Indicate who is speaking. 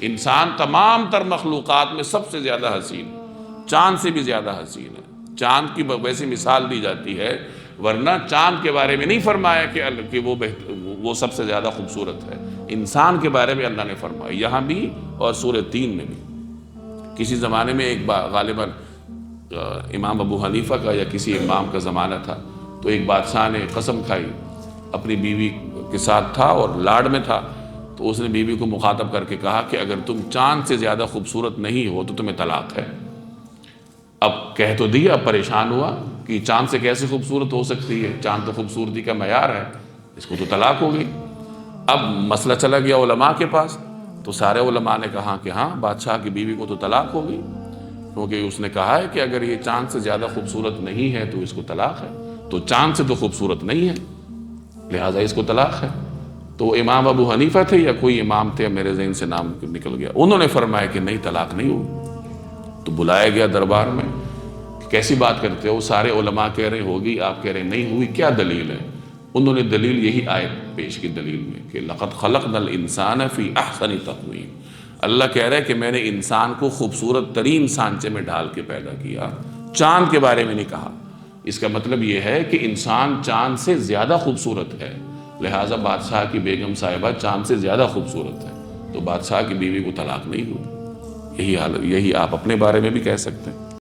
Speaker 1: انسان تمام تر مخلوقات میں سب سے زیادہ حسین، چاند سے بھی زیادہ حسین ہے۔ چاند کی ویسی مثال دی جاتی ہے، ورنہ چاند کے بارے میں نہیں فرمایا کہ وہ سب سے زیادہ خوبصورت ہے۔ انسان کے بارے میں اللہ نے فرمایا، یہاں بھی اور سورہ 3 میں بھی۔ کسی زمانے میں ایک غالباً امام ابو حنیفہ کا یا کسی امام کا زمانہ تھا، تو ایک بادشاہ نے قسم کھائی، اپنی بیوی کے ساتھ تھا اور لاڈ میں تھا، تو اس نے بیوی کو مخاطب کر کے کہا کہ اگر تم چاند سے زیادہ خوبصورت نہیں ہو تو تمہیں طلاق ہے۔ اب کہہ تو دیا، اب پریشان ہوا کہ چاند سے کیسے خوبصورت ہو سکتی ہے، چاند تو خوبصورتی کا معیار ہے، اس کو تو طلاق ہو گئی۔ اب مسئلہ چلا گیا علماء کے پاس، تو سارے علماء نے کہا کہ ہاں بادشاہ کی بیوی کو تو طلاق ہو گئی، کیونکہ اس نے کہا ہے کہ اگر یہ چاند سے زیادہ خوبصورت نہیں ہے تو اس کو طلاق ہے، تو چاند سے تو خوبصورت نہیں ہے لہٰذا اس کو طلاق ہے۔ تو امام ابو حنیفہ تھے یا کوئی امام تھے، میرے ذہن سے نام نکل گیا، انہوں نے فرمایا کہ نہیں، طلاق نہیں ہوئی۔ تو بلایا گیا دربار میں کہ کیسی بات کرتے ہو، سارے علماء کہہ رہے ہوگی، آپ کہہ رہے نہیں ہوئی، کیا دلیل ہے؟ انہوں نے دلیل یہی آیت پیش کی دلیل میں کہ لَقَدْ خَلَقْنَا الْإِنسَانَ فِي أَحْسَنِ تَقْوِيمٍ۔ اللہ کہہ رہا ہے کہ میں نے انسان کو خوبصورت ترین سانچے میں ڈھال کے پیدا کیا، چاند کے بارے میں نہیں کہا۔ اس کا مطلب یہ ہے کہ انسان چاند سے زیادہ خوبصورت ہے، لہٰذا بادشاہ کی بیگم صاحبہ چاند سے زیادہ خوبصورت ہے، تو بادشاہ کی بیوی کو طلاق نہیں ہوئی۔ یہی آپ اپنے بارے میں بھی کہہ سکتے ہیں۔